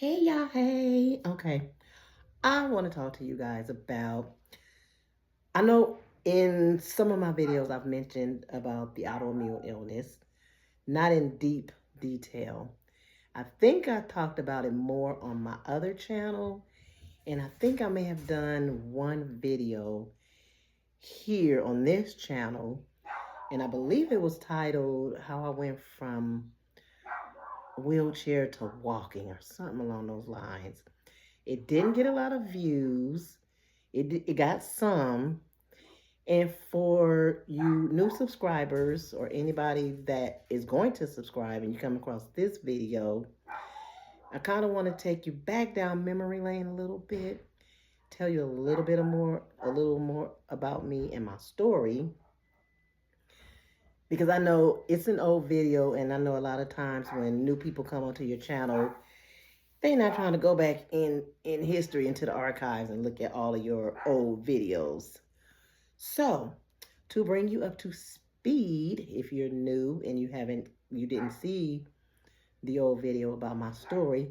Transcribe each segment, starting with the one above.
Hey y'all, hey. Okay, I want to talk to you guys about. I know in some of my videos I've mentioned about the autoimmune illness, not in deep detail. I think I talked about it more on my other channel, and I think I may have done one video here on this channel, and I believe it was titled How I Went from Wheelchair to Walking or something along those lines. It didn't get a lot of views. It got some. And for you new subscribers or anybody that is going to subscribe and you come across this video, I kind of want to take you back down memory lane a little bit, tell you a little more about me and my story. Because I know it's an old video, and I know a lot of times when new people come onto your channel, they're not trying to go back in history into the archives and look at all of your old videos. So, to bring you up to speed, if you're new and you didn't see the old video about my story,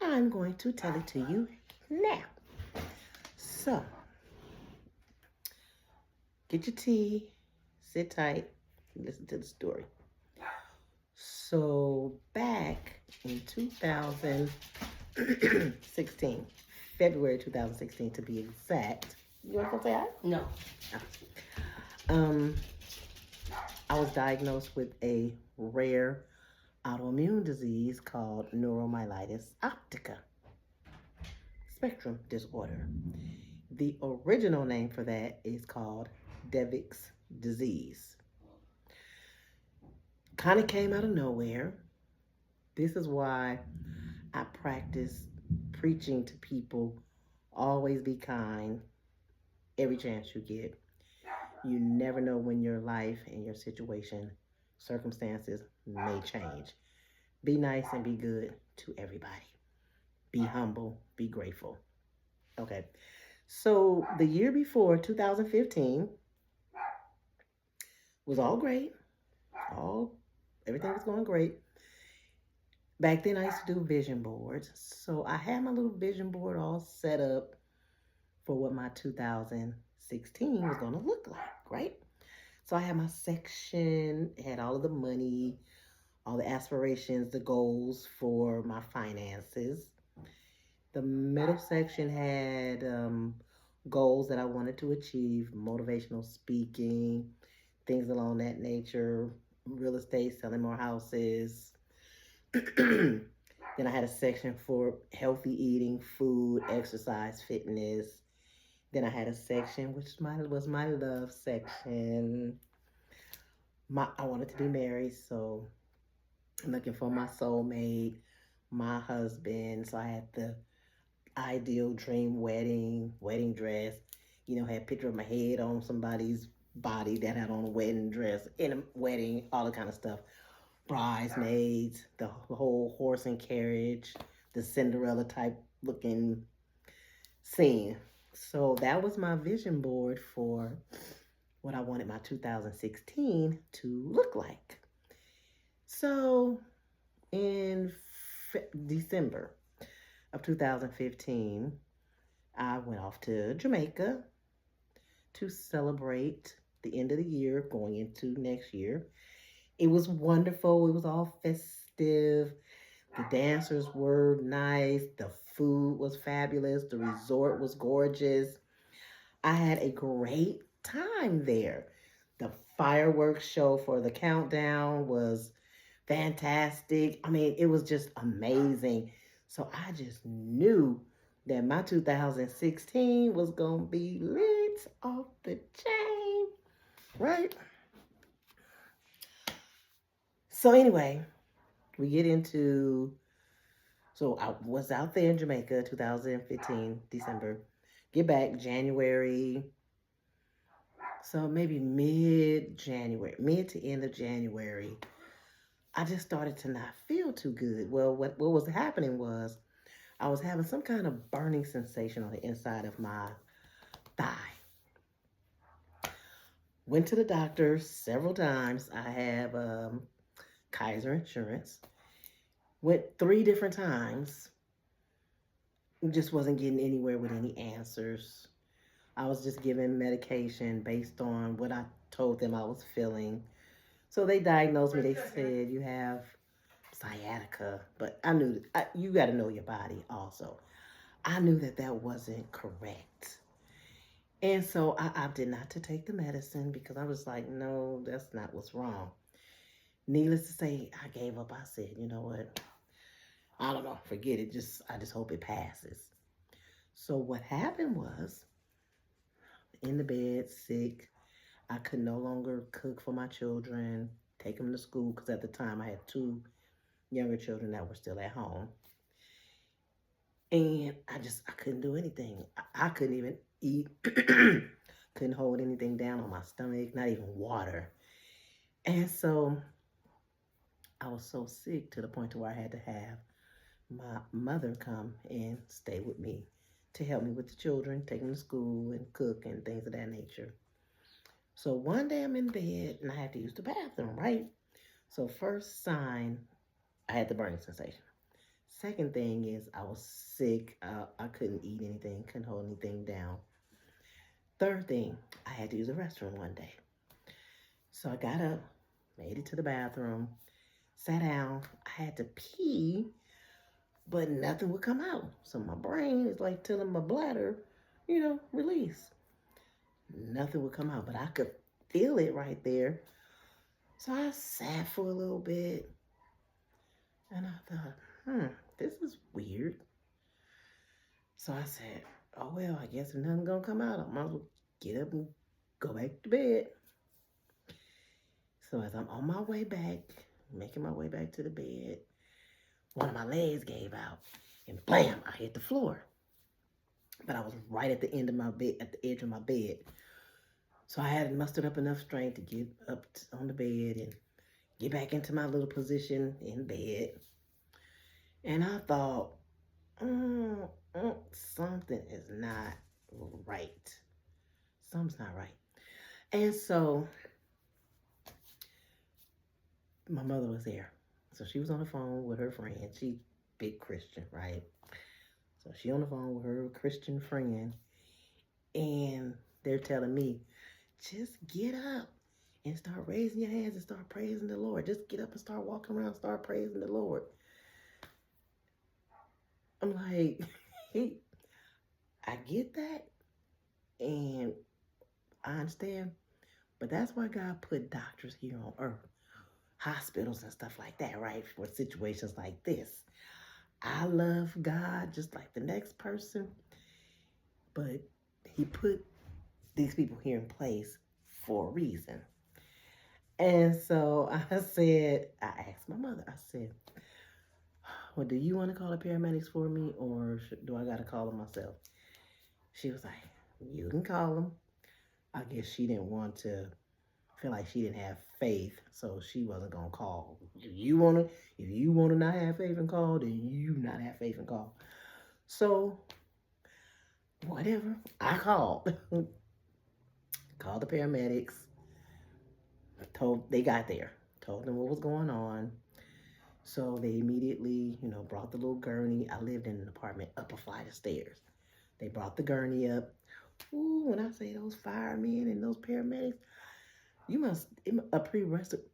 I'm going to tell it to you now. So, get your tea, sit tight, and listen to the story. So, back in 2016, February 2016 to be exact. You want to say hi? No. Um, I was diagnosed with a rare autoimmune disease called neuromyelitis optica spectrum disorder. The original name for that is called Devick's disease. Kind of came out of nowhere. This is why I practice preaching to people, always be kind every chance you get. You never know when your life and your situation, circumstances may change. Be nice and be good to everybody. Be humble, be grateful. Okay. So the year before, 2015, was all great. All Everything was going great. Back then I used to do vision boards. So I had my little vision board all set up for what my 2016 was going to look like, right? So I had my section, had all of the money, all the aspirations, the goals for my finances. The middle section had goals that I wanted to achieve, motivational speaking, things along that nature, real estate, selling more houses. Then I had a section for healthy eating, food, exercise, fitness. Then I had a section which was my love section. I wanted to be married, so I'm looking for my soulmate, my husband. So I had the ideal dream wedding dress. Had a picture of my head on somebody's body that had on a wedding dress in a wedding, all that kind of stuff. Bridesmaids, the whole horse and carriage, the Cinderella type looking scene. So that was my vision board for what I wanted my 2016 to look like. So in December of 2015, I went off to Jamaica to celebrate the end of the year going into next year. It was wonderful. It was all festive. The dancers were nice. The food was fabulous. The resort was gorgeous. I had a great time there. The fireworks show for the countdown was fantastic. I mean, it was just amazing. So I just knew that my 2016 was going to be lit off the chain, right? So anyway, we get into, so I was out there in Jamaica, 2015, December. Get back January, so maybe mid-January, mid to end of January, I just started to not feel too good. Well, what was happening was I was having some kind of burning sensation on the inside of my thigh. Went to the doctor several times. I have Kaiser insurance. Went 3 different times. just wasn't getting anywhere with any answers. I was just given medication based on what I told them I was feeling. So they diagnosed me. They said you have sciatica, but I knew you got to know your body also. I knew that that wasn't correct. And so I opted not to take the medicine because I was like, no, that's not what's wrong. Needless to say, I gave up. I said, you know what? I don't know, forget it. I just hope it passes. So what happened was, in the bed, sick. I could no longer cook for my children, take them to school because at the time I had two younger children that were still at home. And I couldn't do anything. I couldn't even eat. Couldn't hold anything down on my stomach, not even water. And so I was so sick to the point to where I had to have my mother come and stay with me to help me with the children, take them to school and cook and things of that nature. So one day I'm in bed and I have to use the bathroom, right? So first sign, I had the burning sensation. Second thing is I was sick. I couldn't eat anything, couldn't hold anything down. Third thing, I had to use the restroom one day. So I got up, made it to the bathroom, sat down. I had to pee, but nothing would come out. So my brain is like telling my bladder, release. Nothing would come out, but I could feel it right there. So I sat for a little bit and I thought, this is weird. So I said, oh, well, I guess if nothing's going to come out, I might as well get up and go back to bed. So as I'm on my way back, making my way back to the bed, one of my legs gave out and blam, I hit the floor. But I was right at the end of my bed, at the edge of my bed. So I had mustered up enough strength to get up on the bed and get back into my little position in bed. And I thought, something is not right. Something's not right. And so my mother was there. So she was on the phone with her friend. She big Christian, right? So she on the phone with her Christian friend. And they're telling me, just get up and start raising your hands and start praising the Lord. Just get up and start walking around, start praising the Lord. I'm like, I get that. And I understand. But that's why God put doctors here on earth, hospitals and stuff like that, right? For situations like this. I love God just like the next person, but he put these people here in place for a reason. And so I asked my mother, I said, well, do you want to call the paramedics for me or do I got to call them myself? She was like, you can call them. I guess she didn't want to feel like she didn't have faith, so she wasn't gonna call. If you wanna not have faith and call, then you not have faith and call. So whatever, I called. Called the paramedics. They got there. Told them what was going on. So they immediately, brought the little gurney. I lived in an apartment up a flight of stairs. They brought the gurney up. Ooh, when I say those firemen and those paramedics, a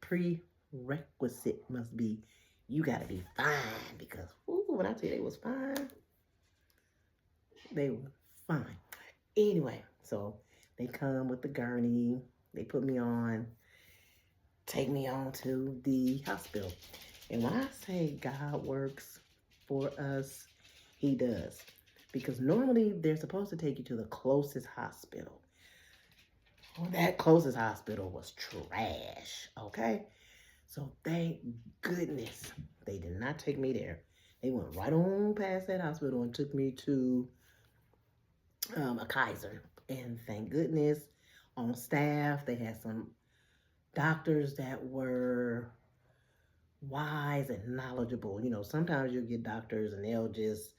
prerequisite must be you got to be fine because when I tell you they was fine, they were fine. Anyway, so they come with the gurney, they put me on, take me on to the hospital. And when I say God works for us, he does. Because normally they're supposed to take you to the closest hospital. Well, that closest hospital was trash, okay? So thank goodness they did not take me there. They went right on past that hospital and took me to a Kaiser. And thank goodness on staff, they had some doctors that were wise and knowledgeable. Sometimes you'll get doctors and they'll just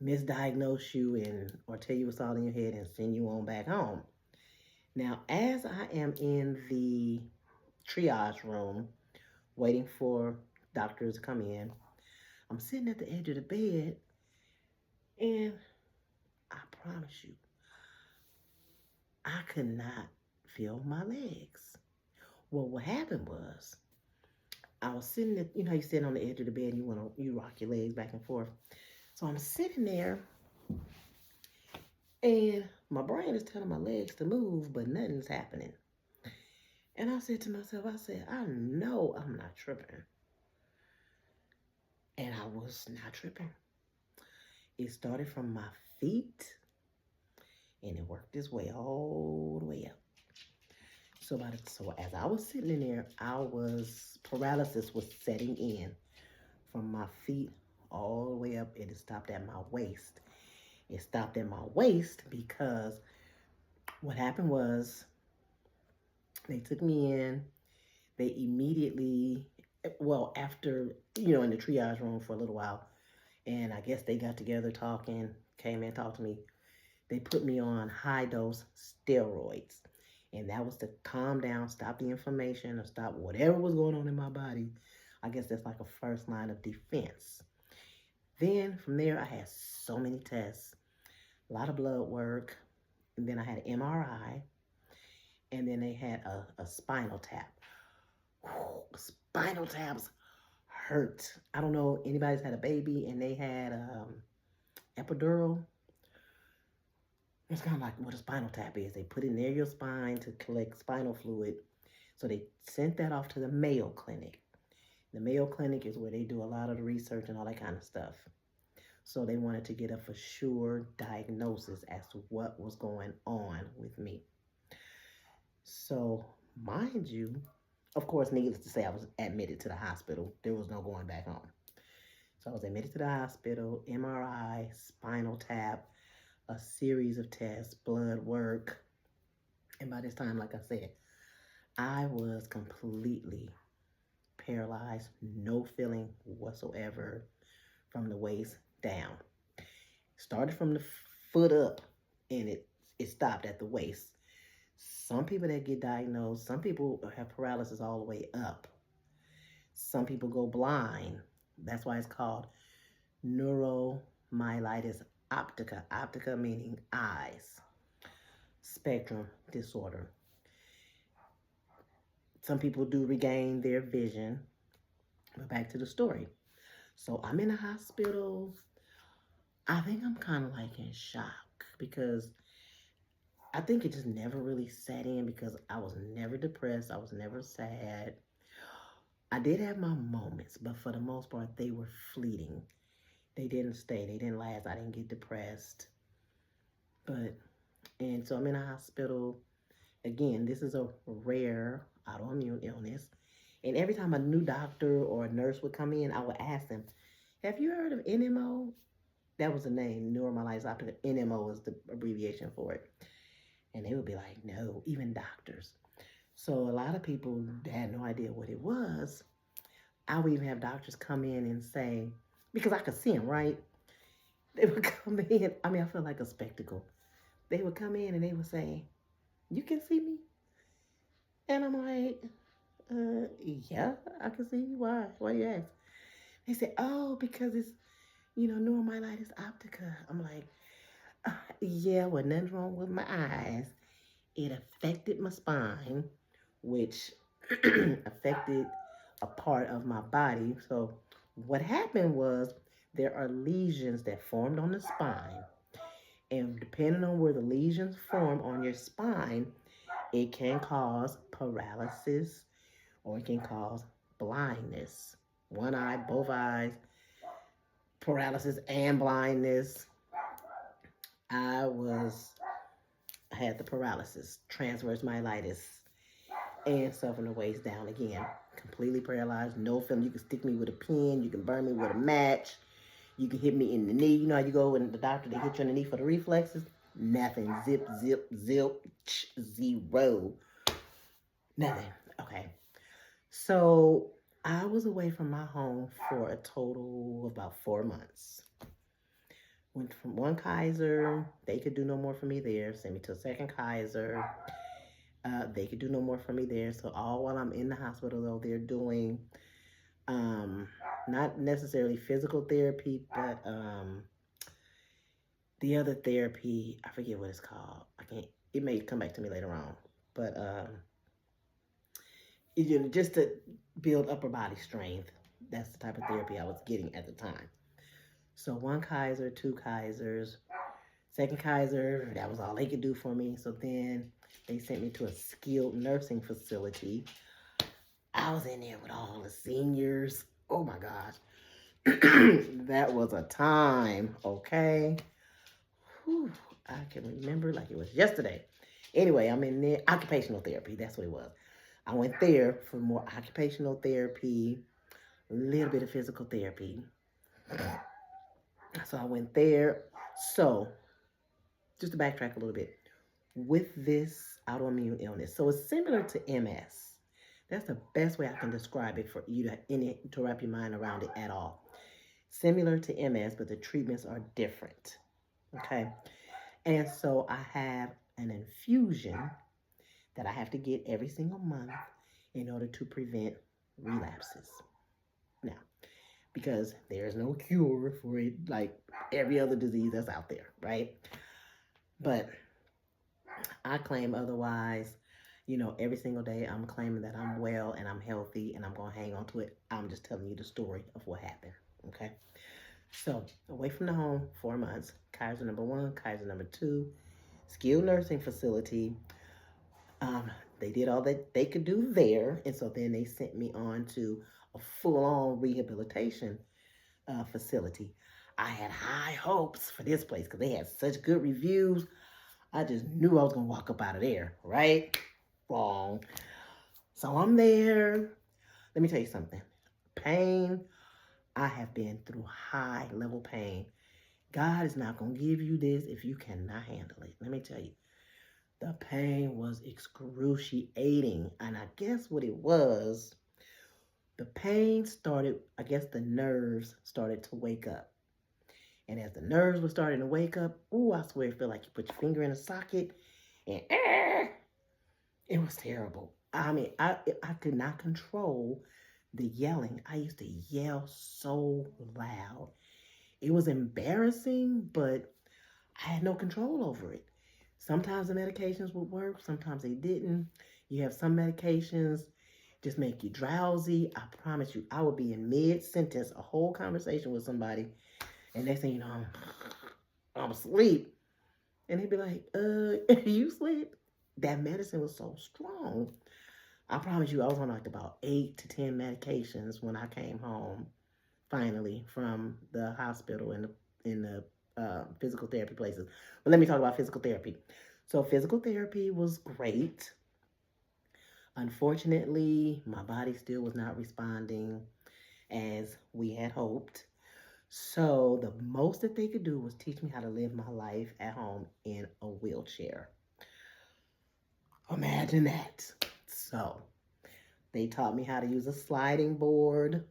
misdiagnose you or tell you what's all in your head and send you on back home. Now, as I am in the triage room waiting for doctors to come in, I'm sitting at the edge of the bed And I promise you, I could not feel my legs. Well, what happened was I was sitting at, you know, you sit on the edge of the bed and you rock your legs back and forth. So I'm sitting there and my brain is telling my legs to move, but nothing's happening. And I said to myself, I said, I know I'm not tripping. And I was not tripping. It started from my feet and it worked its way all the way up. So as I was sitting in there, paralysis was setting in from my feet all the way up, and it stopped at my waist. It stopped at my waist because what happened was they took me in. They immediately, well, after, you know, in the triage room for a little while, and I guess they got together talking, came in, talked to me. They put me on high dose steroids. And that was to calm down, stop the inflammation, or stop whatever was going on in my body. I guess that's like a first line of defense. Then from there, I had so many tests, a lot of blood work. And then I had an MRI. And then they had a spinal tap. Whew, spinal taps hurt. I don't know, anybody's had a baby and they had epidural. It's kind of like what a spinal tap is. They put it near your spine to collect spinal fluid. So they sent that off to the Mayo Clinic. The Mayo Clinic is where they do a lot of the research and all that kind of stuff. So they wanted to get a for sure diagnosis as to what was going on with me. So, mind you, of course, needless to say, I was admitted to the hospital. There was no going back home. So I was admitted to the hospital, MRI, spinal tap, a series of tests, blood work. And by this time, like I said, I was completely paralyzed, no feeling whatsoever from the waist down. Started from the foot up and it stopped at the waist. Some people that get diagnosed, some people have paralysis all the way up. Some people go blind. That's why it's called neuromyelitis optica. Optica meaning eyes. Spectrum disorder. Some people do regain their vision. But back to the story. So I'm in the hospital. I think I'm kind of like in shock because I think it just never really set in because I was never depressed. I was never sad. I did have my moments, but for the most part, they were fleeting. They didn't stay. They didn't last. I didn't get depressed. And so I'm in a hospital. Again, this is a rare autoimmune illness. And every time a new doctor or a nurse would come in, I would ask them, have you heard of NMO? That was the name, neuromyelitis optica. NMO is the abbreviation for it. And they would be like, no, even doctors. So a lot of people had no idea what it was. I would even have doctors come in and say, because I could see them, right? They would come in. I mean, I feel like a spectacle. They would come in and they would say, you can see me? And I'm like, yeah, I can see you. Why? Why do you ask? They said, oh, because it's, neuromyelitis optica. I'm like, yeah, well, nothing's wrong with my eyes. It affected my spine, which affected a part of my body. So what happened was there are lesions that formed on the spine. And depending on where the lesions form on your spine, it can cause paralysis or it can cause blindness. One eye, both eyes, paralysis and blindness. I had the paralysis, transverse myelitis, and suffering the waist down again. Completely paralyzed, no feeling. You can stick me with a pin, you can burn me with a match, you can hit me in the knee. You know how you go and the doctor, they hit you in the knee for the reflexes? Nothing. Zip, zip, zip, zero. Nothing. Okay. So I was away from my home for a total of about 4 months. Went from one Kaiser, they could do no more for me there. Sent me to a second Kaiser. They could do no more for me there. So all while I'm in the hospital, though, they're doing not necessarily physical therapy, but The other therapy, I forget what it's called. I can't. It may come back to me later on. But just to build upper body strength. That's the type of therapy I was getting at the time. So one Kaiser, two Kaisers, second Kaiser, that was all they could do for me. So then they sent me to a skilled nursing facility. I was in there with all the seniors. Oh my gosh. That was a time, okay? Whew, I can remember like it was yesterday. Anyway, I'm in there. Occupational therapy, that's what it was. I went there for more occupational therapy, a little bit of physical therapy. So I went there. So, just to backtrack a little bit, with this autoimmune illness, so it's similar to MS. That's the best way I can describe it for you to wrap your mind around it at all. Similar to MS, but the treatments are different. Okay. And so I have an infusion that I have to get every single month in order to prevent relapses. Now, because there's no cure for it like every other disease that's out there, right? But I claim otherwise. Every single day I'm claiming that I'm well and I'm healthy and I'm going to hang on to it. I'm just telling you the story of what happened, okay? So, away from the home, 4 months. Kaiser number 1, Kaiser number 2, skilled nursing facility. They did all that they could do there, and so then they sent me on to a full-on rehabilitation facility. I had high hopes for this place because they had such good reviews. I just knew I was going to walk up out of there, right? Wrong. So I'm there. Let me tell you something. Pain, I have been through high level pain. God is not going to give you this if you cannot handle it. Let me tell you. The pain was excruciating. And I guess what it was, the pain started, I guess the nerves started to wake up. And as the nerves were starting to wake up, I swear it felt like you put your finger in a socket and it was terrible. I mean, I could not control the yelling. I used to yell so loud. It was embarrassing, but I had no control over it. Sometimes the medications would work, sometimes they didn't. You have some medications just make you drowsy. I promise you, I would be in mid-sentence, a whole conversation with somebody, and next thing you know, I'm asleep. And they'd be like, you sleep? That medicine was so strong. I promise you, I was on like about 8 to 10 medications when I came home, finally, from the hospital and the physical therapy places. But let me talk about physical therapy. So physical therapy was great. Unfortunately, my body still was not responding as we had hoped. So the most that they could do was teach me how to live my life at home in a wheelchair. Imagine that. So they taught me how to use a sliding board,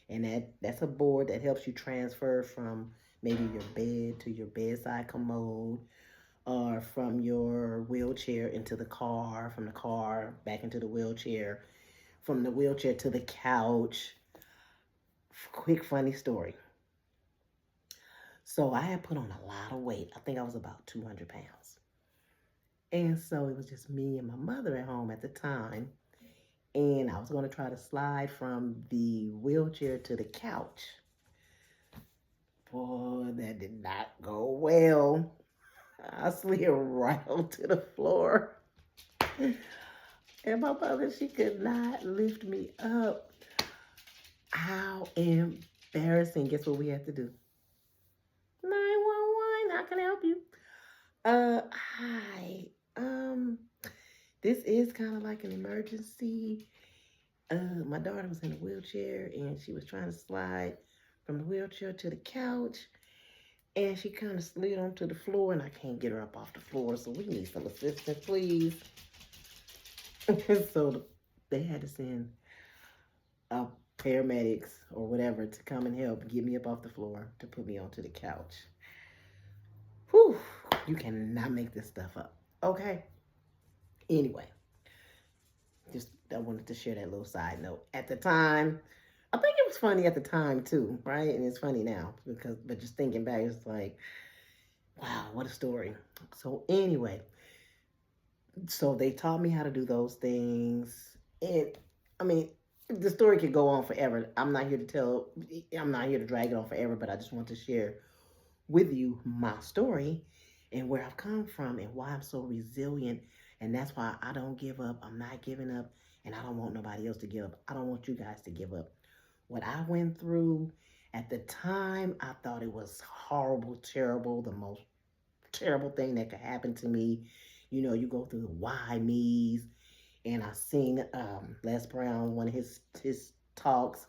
and that's a board that helps you transfer from maybe your bed to your bedside commode, or from your wheelchair into the car, from the car back into the wheelchair, from the wheelchair to the couch. Quick funny story. So I had put on a lot of weight. I think I was about 200 pounds. And so it was just me and my mother at home at the time. And I was going to try to slide from the wheelchair to the couch. Boy, that did not go well. I slid right onto the floor. And my mother, she could not lift me up. How embarrassing. Guess what we had to do? 911, how can I help you? Hi. This is kind of like an emergency. My daughter was in a wheelchair and she was trying to slide from the wheelchair to the couch. And she kind of slid onto the floor and I can't get her up off the floor. So we need some assistance, please. So they had to send paramedics or whatever to come and help get me up off the floor to put me onto the couch. Whew, you cannot make this stuff up. Okay. Anyway, just I wanted to share that little side note. At the time, I think it was funny at the time too, right? And it's funny now but just thinking back, it's like, Wow, what a story. So anyway, so they taught me how to do those things. And I mean, the story could go on forever. I'm not here to drag it on forever, but I just want to share with you my story and where I've come from and why I'm so resilient. And that's why I don't give up. I'm not giving up. And I don't want nobody else to give up. I don't want you guys to give up. What I went through at the time, I thought it was horrible, terrible, the most terrible thing that could happen to me. You know, you go through the why me's, and I seen Les Brown one of his talks,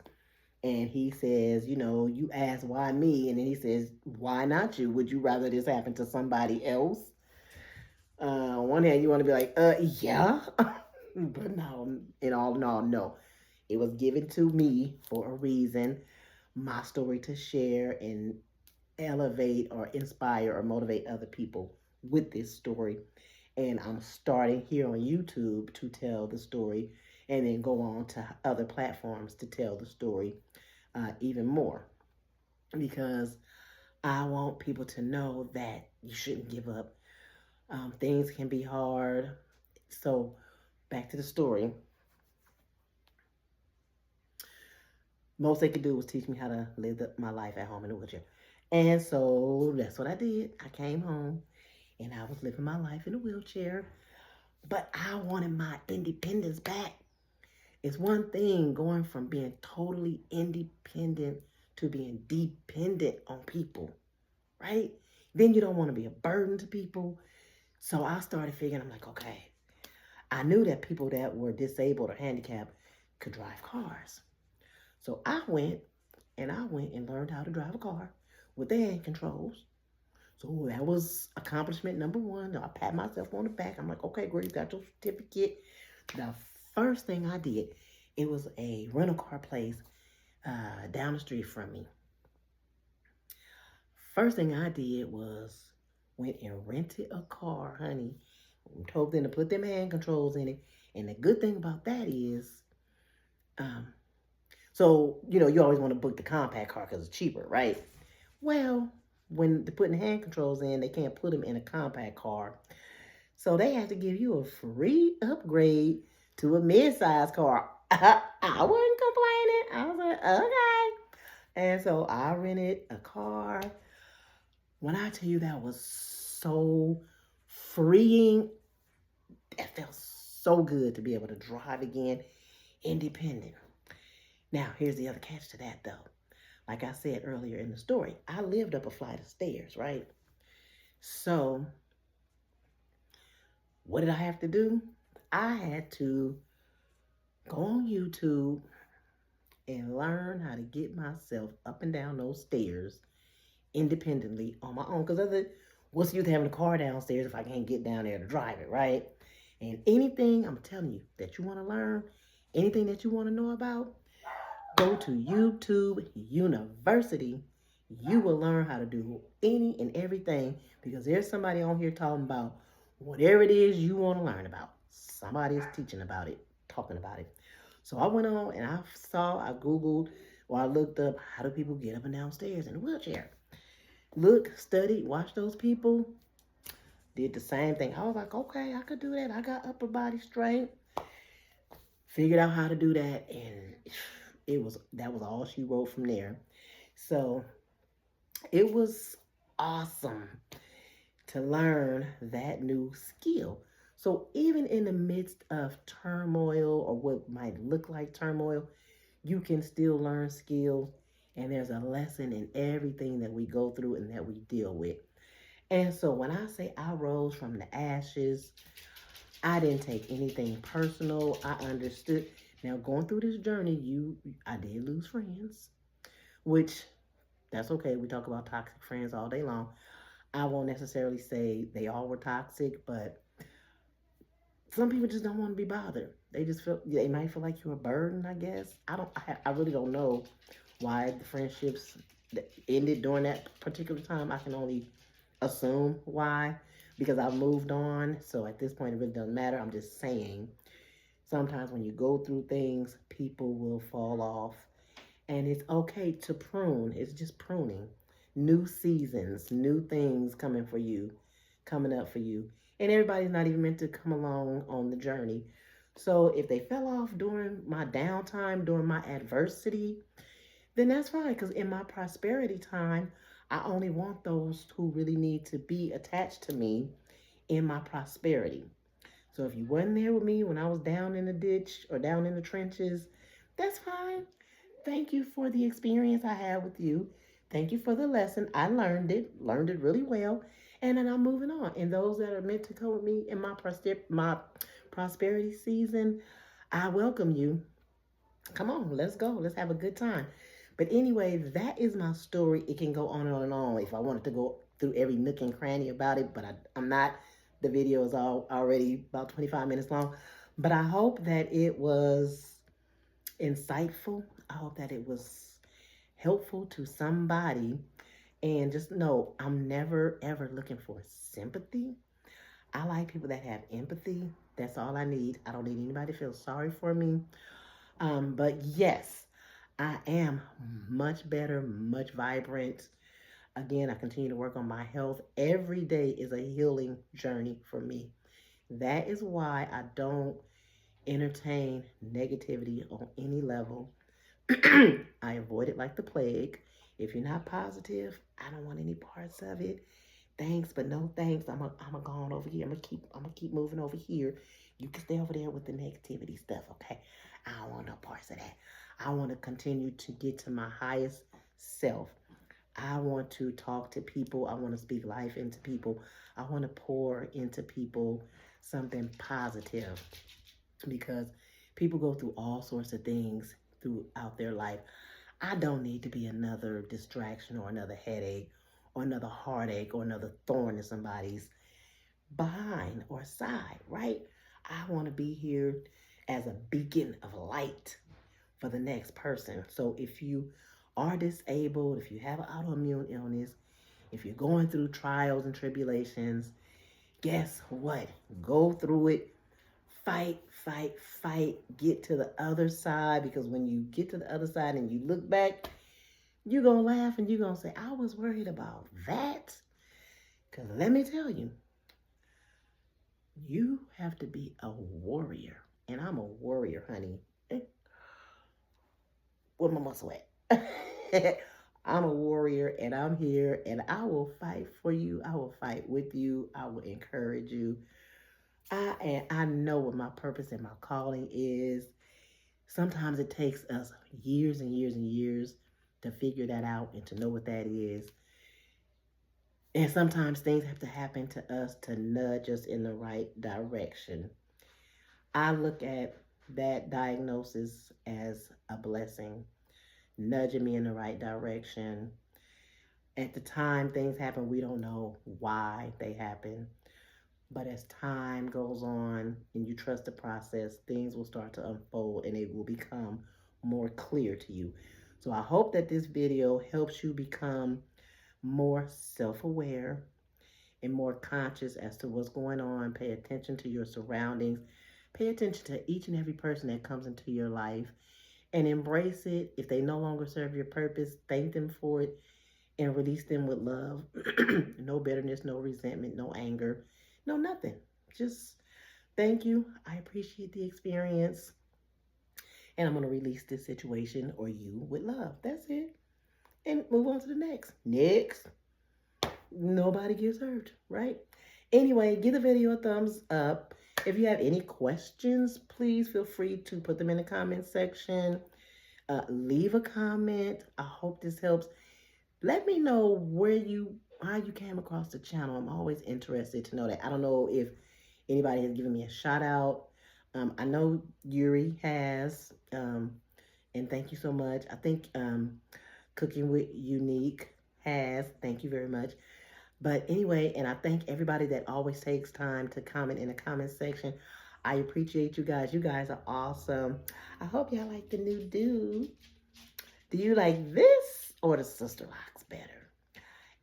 and he says, you know, you ask why me, and then he says, why not you? Would you rather this happen to somebody else? On one hand, you want to be like, yeah, but no, in all in all, no. It was given to me for a reason, my story to share and elevate or inspire or motivate other people with this story. And I'm starting here on YouTube to tell the story and then go on to other platforms to tell the story even more because I want people to know that you shouldn't give up. Things can be hard. So, back to the story. Most they could do was teach me how to live my life at home in a wheelchair. And so that's what I did. I came home and I was living my life in a wheelchair, but I wanted my independence back. It's one thing going from being totally independent to being dependent on people, right? Then you don't want to be a burden to people. So I started figuring, I'm like, okay, I knew that people that were disabled or handicapped could drive cars. So I went and learned how to drive a car with the hand controls. So that was accomplishment number one. I pat myself on the back. I'm like, okay, great, you got your certificate. The first thing I did, it was a rental car place down the street from me. First thing I did was went and rented a car, honey. Told them to put them hand controls in it. And the good thing about that is, um, so, you know, you always want to book the compact car because it's cheaper, right? Well, when they're putting hand controls in, they can't put them in a compact car. So they have to give you a free upgrade to a mid-size car. I wasn't complaining. I was like, okay. And so I rented a car. When I tell you that was so freeing, it felt so good to be able to drive again independent. Now, here's the other catch to that, though. Like I said earlier in the story, I lived up a flight of stairs, right? So, what did I have to do? I had to go on YouTube and learn how to get myself up and down those stairs independently on my own. Because what's the use of having a car downstairs if I can't get down there to drive it, right? And anything I'm telling you that you want to learn, anything that you want to know about, go to YouTube University. You will learn how to do any and everything because there's somebody on here talking about whatever it is you want to learn about. Somebody is teaching about it, talking about it. So I went on and I Googled or I looked up how do people get up and down stairs in a wheelchair. Look, studied, watched those people, did the same thing. I was like, okay, I could do that. I got upper body strength. Figured out how to do that, and that was all she wrote from there. So it was awesome to learn that new skill. So even in the midst of turmoil or what might look like turmoil, you can still learn skills, and there's a lesson in everything that we go through and that we deal with. And so when I say I rose from the ashes, I didn't take anything personal. I understood. Now going through this journey, I did lose friends, which that's okay. We talk about toxic friends all day long. I won't necessarily say they all were toxic, but some people just don't want to be bothered. They might feel like you're a burden, I guess. I really don't know why the friendships that ended during that particular time. I can only assume why because I've moved on. So at this point, it really doesn't matter. I'm just saying sometimes when you go through things, people will fall off. And it's okay to prune. It's just pruning. new seasons, new things coming for you, coming up for you. And everybody's not even meant to come along on the journey. So if they fell off during my downtime, during my adversity, then that's fine. Because in my prosperity time, I only want those who really need to be attached to me in my prosperity. So if you wasn't there with me when I was down in the ditch or down in the trenches, that's fine. Thank you for the experience I had with you. Thank you for the lesson. I learned it really well, and then I'm moving on. And those that are meant to come with me in my prosperity season, I welcome you. Come on, let's go. Let's have a good time. But anyway, that is my story. It can go on and on and on if I wanted to go through every nook and cranny about it, but I'm not. The video is already about 25 minutes long. But I hope that it was insightful. I hope that it was helpful to somebody. And just know, I'm never, ever looking for sympathy. I like people that have empathy. That's all I need. I don't need anybody to feel sorry for me. But yes, I am much better, much vibrant. Again, I continue to work on my health. Every day is a healing journey for me. That is why I don't entertain negativity on any level. I avoid it like the plague. If you're not positive, I don't want any parts of it. Thanks, but no thanks. I'm go on over here. I'm gonna keep moving over here. You can stay over there with the negativity stuff, okay? I don't want no parts of that. I want to continue to get to my highest self. I want to talk to people. I want to speak life into people. I want to pour into people something positive, because people go through all sorts of things throughout their life. I don't need to be another distraction or another headache or another heartache or another thorn in somebody's behind or side, right? I want to be here as a beacon of light for the next person. So if you are disabled, if you have an autoimmune illness, if you're going through trials and tribulations, guess what? Go through it. Fight, fight, fight. Get to the other side, because when you get to the other side and you look back, you're going to laugh and you're going to say, I was worried about that. Because let me tell you, you have to be a warrior. And I'm a warrior, honey. With my muscle at. I'm a warrior, and I'm here, and I will fight for you. I will fight with you. I will encourage you. I know what my purpose and my calling is. Sometimes it takes us years and years and years to figure that out and to know what that is. And sometimes things have to happen to us to nudge us in the right direction. I look at that diagnosis as a blessing, nudging me in the right direction. At the time things happen, we don't know why they happen. But as time goes on and you trust the process, things will start to unfold and it will become more clear to you. So I hope that this video helps you become more self-aware and more conscious as to what's going on. Pay attention to your surroundings. Pay attention to each and every person that comes into your life and embrace it. If they no longer serve your purpose, thank them for it and release them with love. No bitterness, no resentment, no anger, no nothing. Just thank you. I appreciate the experience. And I'm going to release this situation or you with love. That's it. And move on to the next. Next. Nobody gets hurt, right? Anyway, give the video a thumbs up. If you have any questions, please feel free to put them in the comment section. Leave a comment. I hope this helps. Let me know how you came across the channel. I'm always interested to know that. I don't know if anybody has given me a shout out. I know Yuri has, and thank you so much. I think Cooking with Unique has. Thank you very much. But anyway, and I thank everybody that always takes time to comment in the comment section. I appreciate you guys. You guys are awesome. I hope y'all like the new dude. Do you like this or the sister locks better?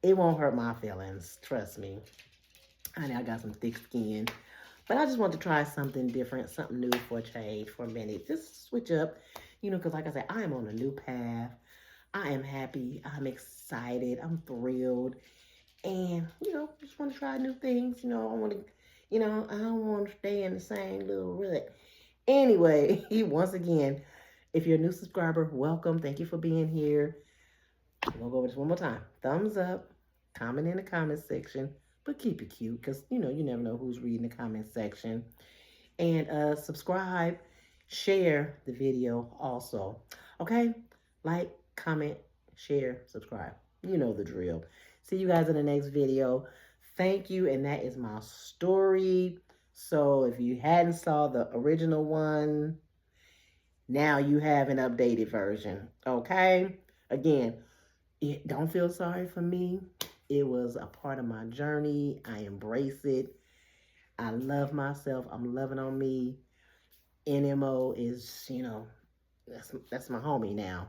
It won't hurt my feelings. Trust me. Honey, I got some thick skin. But I just want to try something different, something new for a change, for a minute. Just switch up, because like I said, I am on a new path. I am happy. I'm excited. I'm thrilled. And, just want to try new things. I want to, I don't want to stay in the same little rut. Anyway, once again, if you're a new subscriber, welcome. Thank you for being here. We'll go over this one more time. Thumbs up, comment in the comment section, but keep it cute because, you never know who's reading the comment section. And subscribe, share the video also. Okay? Like, comment, share, subscribe. You know the drill. See you guys in the next video. Thank you, and that is my story. So if you hadn't saw the original one, now you have an updated version. Okay? Again, don't feel sorry for me. It was a part of my journey. I embrace it. I love myself. I'm loving on me. NMO is, that's my homie now.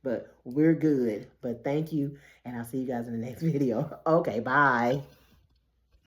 But we're good. But thank you, and I'll see you guys in the next video. Okay, bye.